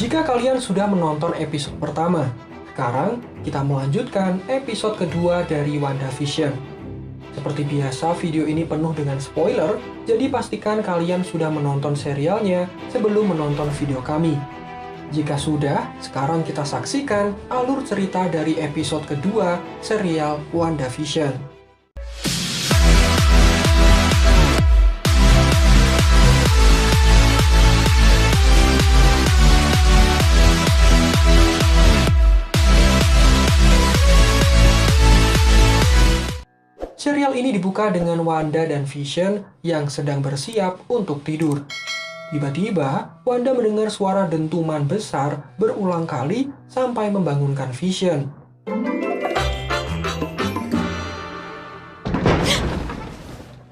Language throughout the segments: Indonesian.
Jika kalian sudah menonton episode pertama, sekarang kita melanjutkan episode kedua dari WandaVision. Seperti biasa, video ini penuh dengan spoiler, jadi pastikan kalian sudah menonton serialnya sebelum menonton video kami. Jika sudah, sekarang kita saksikan alur cerita dari episode kedua serial WandaVision. Serial ini dibuka dengan Wanda dan Vision yang sedang bersiap untuk tidur. Tiba-tiba, Wanda mendengar suara dentuman besar berulang kali sampai membangunkan Vision.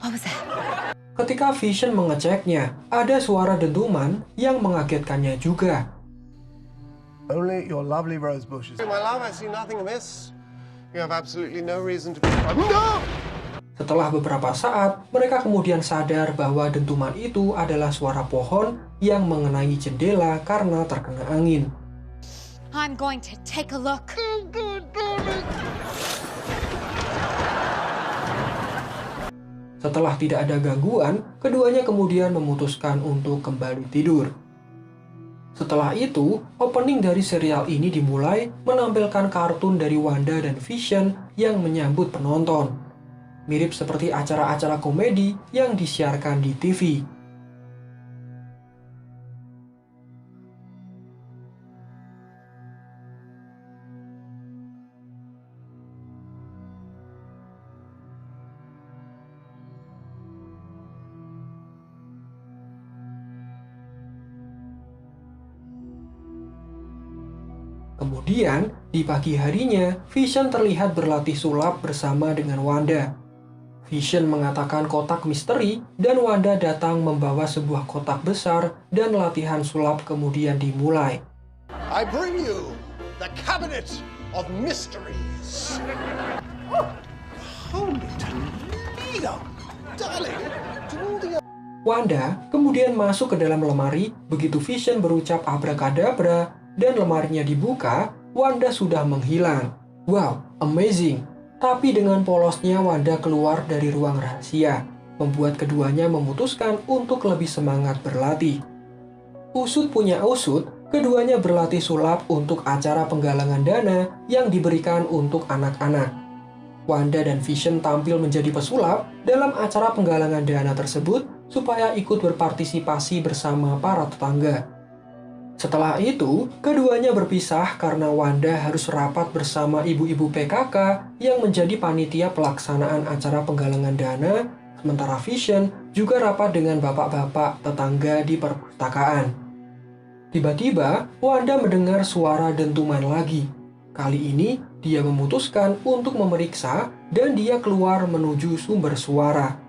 What was that? Ketika Vision mengeceknya, ada suara dentuman yang mengagetkannya juga. Only your lovely rose bushes. My love, I see nothing amiss. You have absolutely no reason to be... No! Setelah beberapa saat, mereka kemudian sadar bahwa dentuman itu adalah suara pohon yang mengenai jendela karena terkena angin. I'm going to take a look. Setelah tidak ada gangguan, keduanya kemudian memutuskan untuk kembali tidur. Setelah itu, opening dari serial ini dimulai menampilkan kartun dari Wanda dan Vision yang menyambut penonton. Mirip seperti acara-acara komedi yang disiarkan di TV. Kemudian, di pagi harinya, Vision terlihat berlatih sulap bersama dengan Wanda. Vision mengatakan kotak misteri, dan Wanda datang membawa sebuah kotak besar, dan latihan sulap kemudian dimulai. I bring you the Cabinet of Mysteries. Holy Toledo! Darling, do all the... Wanda kemudian masuk ke dalam lemari, begitu Vision berucap abrakadabra, dan lemarinya dibuka, Wanda sudah menghilang. Wow, amazing! Tapi dengan polosnya Wanda keluar dari ruang rahasia, membuat keduanya memutuskan untuk lebih semangat berlatih. Usut punya usut, keduanya berlatih sulap untuk acara penggalangan dana yang diberikan untuk anak-anak. Wanda dan Vision tampil menjadi pesulap dalam acara penggalangan dana tersebut supaya ikut berpartisipasi bersama para tetangga. Setelah itu, keduanya berpisah karena Wanda harus rapat bersama ibu-ibu PKK yang menjadi panitia pelaksanaan acara penggalangan dana, sementara Vision juga rapat dengan bapak-bapak tetangga di perpustakaan. Tiba-tiba, Wanda mendengar suara dentuman lagi. Kali ini, dia memutuskan untuk memeriksa dan dia keluar menuju sumber suara.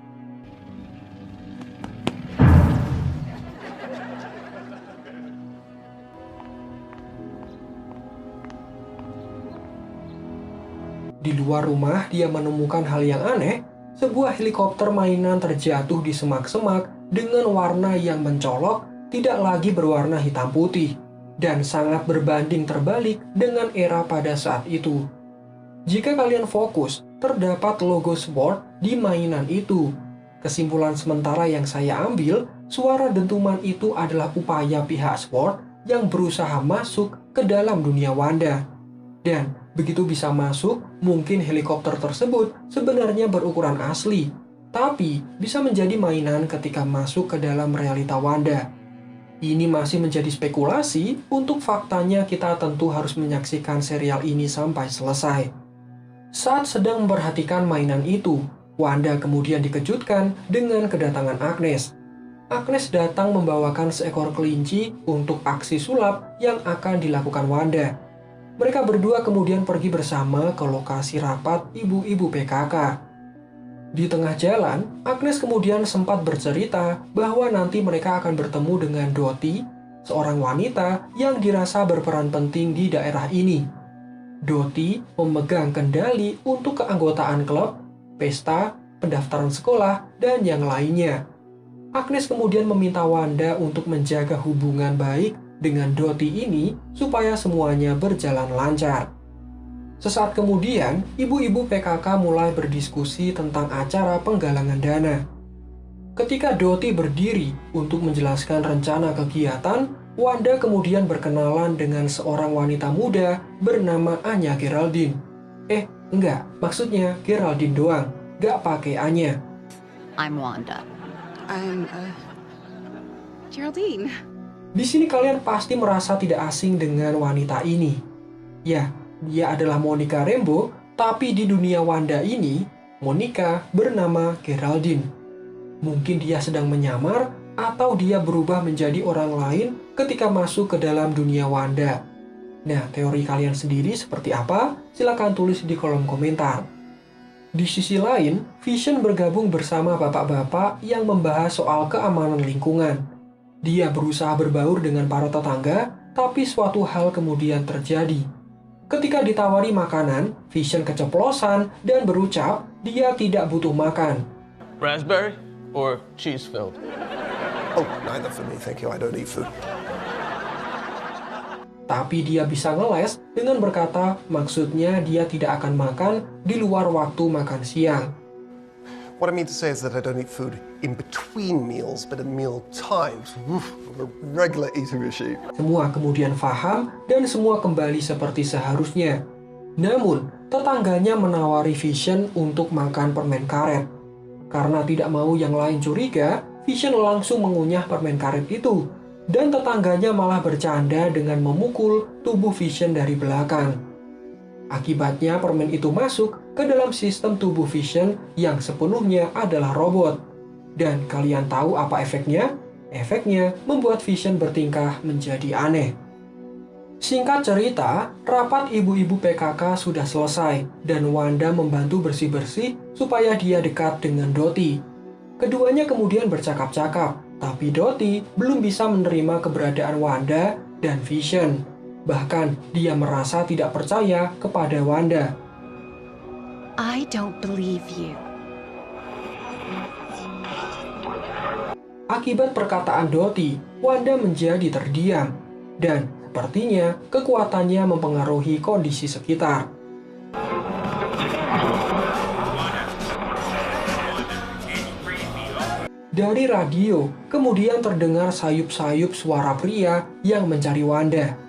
Di luar rumah, dia menemukan hal yang aneh. Sebuah helikopter mainan terjatuh di semak-semak dengan warna yang mencolok, tidak lagi berwarna hitam putih, dan sangat berbanding terbalik dengan era pada saat itu. Jika kalian fokus, terdapat logo sport di mainan itu. Kesimpulan sementara yang saya ambil, suara dentuman itu adalah upaya pihak sport yang berusaha masuk ke dalam dunia Wanda. Dan begitu bisa masuk, mungkin helikopter tersebut sebenarnya berukuran asli, tapi bisa menjadi mainan ketika masuk ke dalam realita Wanda. Ini masih menjadi spekulasi, untuk faktanya kita tentu harus menyaksikan serial ini sampai selesai. Saat sedang memperhatikan mainan itu, Wanda kemudian dikejutkan dengan kedatangan Agnes. Agnes datang membawakan seekor kelinci untuk aksi sulap yang akan dilakukan Wanda. Mereka berdua kemudian pergi bersama ke lokasi rapat ibu-ibu PKK. Di tengah jalan, Agnes kemudian sempat bercerita bahwa nanti mereka akan bertemu dengan Dottie, seorang wanita yang dirasa berperan penting di daerah ini. Dottie memegang kendali untuk keanggotaan klub, pesta, pendaftaran sekolah, dan yang lainnya. Agnes kemudian meminta Wanda untuk menjaga hubungan baik dengan Dottie ini supaya semuanya berjalan lancar. Sesaat kemudian, ibu-ibu PKK mulai berdiskusi tentang acara penggalangan dana. Ketika Dottie berdiri untuk menjelaskan rencana kegiatan, Wanda kemudian berkenalan dengan seorang wanita muda bernama Anya Geraldine. Enggak, maksudnya Geraldine doang, gak pakai Anya. I'm Wanda. I'm, Geraldine. Di sini kalian pasti merasa tidak asing dengan wanita ini. Ya, dia adalah Monica Rambeau, tapi di dunia Wanda ini, Monica bernama Geraldine. Mungkin dia sedang menyamar, atau dia berubah menjadi orang lain ketika masuk ke dalam dunia Wanda. Nah, teori kalian sendiri seperti apa? Silakan tulis di kolom komentar. Di sisi lain, Vision bergabung bersama bapak-bapak yang membahas soal keamanan lingkungan. Dia berusaha berbaur dengan para tetangga, tapi suatu hal kemudian terjadi. Ketika ditawari makanan, Vision keceplosan dan berucap dia tidak butuh makan. Raspberry or cheese filled? Oh, neither for me, thank you. I don't eat food. Tapi dia bisa ngeles dengan berkata maksudnya dia tidak akan makan di luar waktu makan siang. What I mean to say is that I don't eat food in between meals, but at meal times. I'm a regular eating machine. Semua kemudian paham dan semua kembali seperti seharusnya. Namun, tetangganya menawari Vision untuk makan permen karet. Karena tidak mau yang lain curiga, Vision langsung mengunyah permen karet itu. Dan tetangganya malah bercanda dengan memukul tubuh Vision dari belakang. Akibatnya permen itu masuk ke dalam sistem tubuh Vision yang sepenuhnya adalah robot. Dan kalian tahu apa efeknya? Efeknya membuat Vision bertingkah menjadi aneh. Singkat cerita, rapat ibu-ibu PKK sudah selesai dan Wanda membantu bersih-bersih supaya dia dekat dengan Dottie. Keduanya kemudian bercakap-cakap, tapi Dottie belum bisa menerima keberadaan Wanda dan Vision. Bahkan, dia merasa tidak percaya kepada Wanda. I don't believe you. Akibat perkataan Dottie, Wanda menjadi terdiam. Dan sepertinya kekuatannya mempengaruhi kondisi sekitar. Dari radio, kemudian terdengar sayup-sayup suara pria yang mencari Wanda.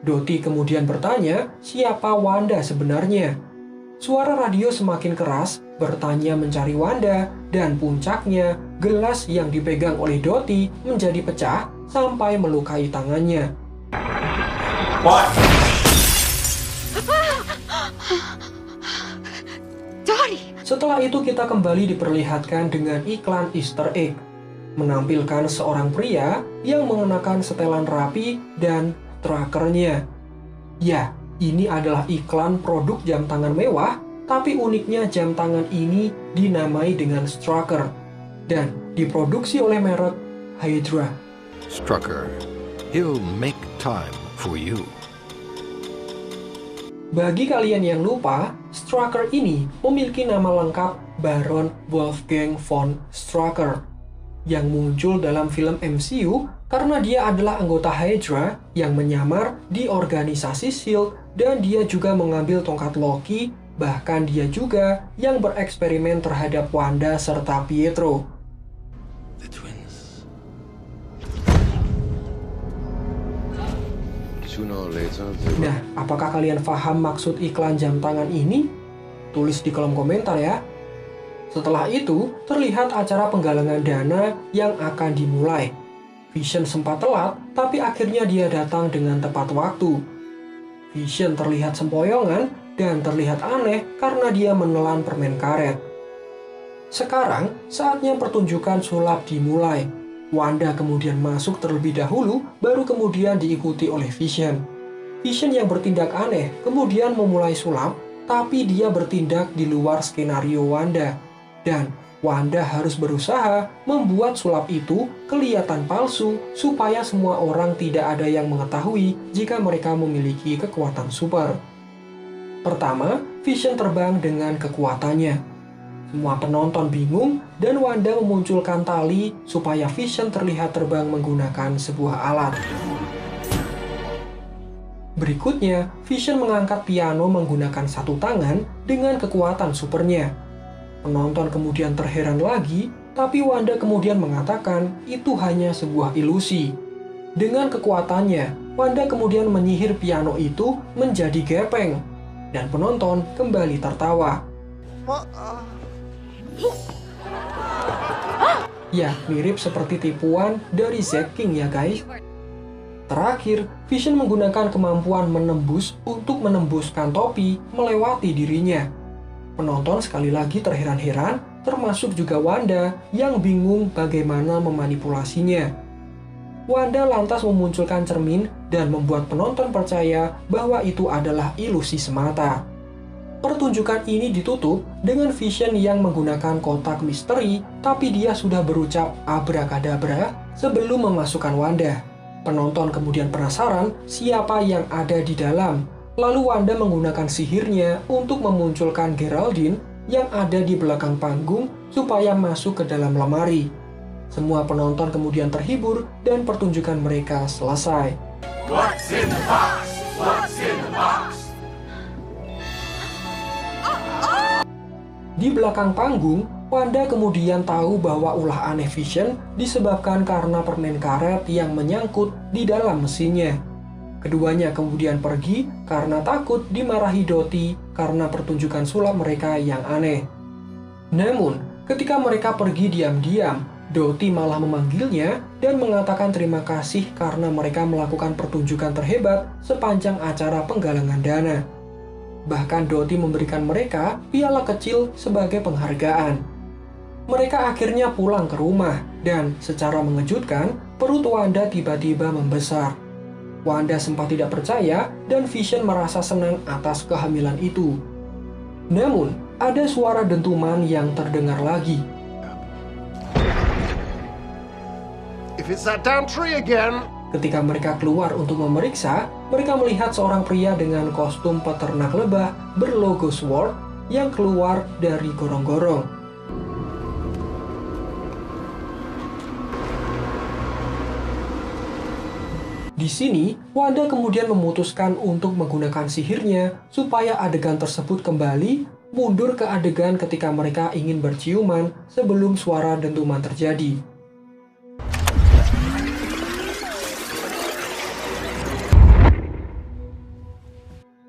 Dottie kemudian bertanya, siapa Wanda sebenarnya? Suara radio semakin keras, bertanya mencari Wanda, dan puncaknya, gelas yang dipegang oleh Dottie menjadi pecah sampai melukai tangannya. What? Dottie! Setelah itu kita kembali diperlihatkan dengan iklan Easter egg, menampilkan seorang pria yang mengenakan setelan rapi dan trackernya. Ya, ini adalah iklan produk jam tangan mewah, tapi uniknya jam tangan ini dinamai dengan Strucker dan diproduksi oleh merek Hydra. Strucker, he'll make time for you. Bagi kalian yang lupa, Strucker ini memiliki nama lengkap Baron Wolfgang von Strucker yang muncul dalam film MCU karena dia adalah anggota Hydra yang menyamar di organisasi S.H.I.E.L.D. dan dia juga mengambil tongkat Loki, bahkan dia juga yang bereksperimen terhadap Wanda serta Pietro. The twins. Nah, apakah kalian paham maksud iklan jam tangan ini? Tulis di kolom komentar ya. Setelah itu, terlihat acara penggalangan dana yang akan dimulai. Vision sempat telat, tapi akhirnya dia datang dengan tepat waktu. Vision terlihat sempoyongan dan terlihat aneh karena dia menelan permen karet. Sekarang, saatnya pertunjukan sulap dimulai. Wanda kemudian masuk terlebih dahulu, baru kemudian diikuti oleh Vision. Vision yang bertindak aneh kemudian memulai sulap, tapi dia bertindak di luar skenario Wanda. Dan Wanda harus berusaha membuat sulap itu kelihatan palsu supaya semua orang tidak ada yang mengetahui jika mereka memiliki kekuatan super. Pertama, Vision terbang dengan kekuatannya. Semua penonton bingung dan Wanda memunculkan tali supaya Vision terlihat terbang menggunakan sebuah alat. Berikutnya, Vision mengangkat piano menggunakan satu tangan dengan kekuatan supernya. Penonton kemudian terheran lagi, tapi Wanda kemudian mengatakan itu hanya sebuah ilusi. Dengan kekuatannya, Wanda kemudian menyihir piano itu menjadi gepeng, dan penonton kembali tertawa. Ya, mirip seperti tipuan dari Zack King ya guys. Terakhir, Vision menggunakan kemampuan menembus untuk menembuskan topi melewati dirinya. Penonton sekali lagi terheran-heran, termasuk juga Wanda yang bingung bagaimana memanipulasinya. Wanda lantas memunculkan cermin dan membuat penonton percaya bahwa itu adalah ilusi semata. Pertunjukan ini ditutup dengan Vision yang menggunakan kotak misteri, tapi dia sudah berucap abrakadabra sebelum memasukkan Wanda. Penonton kemudian penasaran siapa yang ada di dalam. Lalu Wanda menggunakan sihirnya untuk memunculkan Geraldine yang ada di belakang panggung supaya masuk ke dalam lemari. Semua penonton kemudian terhibur dan pertunjukan mereka selesai. What's in the box? What's in the box? Di belakang panggung, Wanda kemudian tahu bahwa ulah aneh Vision disebabkan karena permen karet yang menyangkut di dalam mesinnya. Keduanya kemudian pergi karena takut dimarahi Dottie karena pertunjukan sulap mereka yang aneh. Namun, ketika mereka pergi diam-diam, Dottie malah memanggilnya dan mengatakan terima kasih karena mereka melakukan pertunjukan terhebat sepanjang acara penggalangan dana. Bahkan Dottie memberikan mereka piala kecil sebagai penghargaan. Mereka akhirnya pulang ke rumah, dan secara mengejutkan, perut Wanda tiba-tiba membesar. Wanda sempat tidak percaya, dan Vision merasa senang atas kehamilan itu. Namun, ada suara dentuman yang terdengar lagi. If it's that damn tree again. Ketika mereka keluar untuk memeriksa, mereka melihat seorang pria dengan kostum peternak lebah berlogo SWORD yang keluar dari gorong-gorong. Di sini, Wanda kemudian memutuskan untuk menggunakan sihirnya supaya adegan tersebut kembali mundur ke adegan ketika mereka ingin berciuman sebelum suara dentuman terjadi.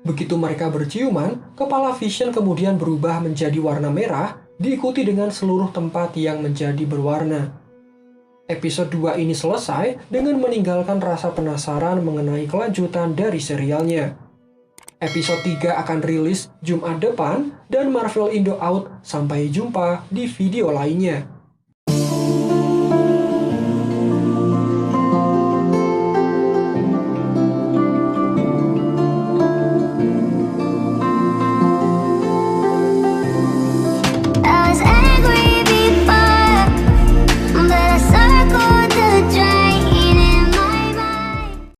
Begitu mereka berciuman, kepala Vision kemudian berubah menjadi warna merah, diikuti dengan seluruh tempat yang menjadi berwarna. Episode 2 ini selesai dengan meninggalkan rasa penasaran mengenai kelanjutan dari serialnya. Episode 3 akan rilis Jumat depan dan Marvel Indo out. Sampai jumpa di video lainnya.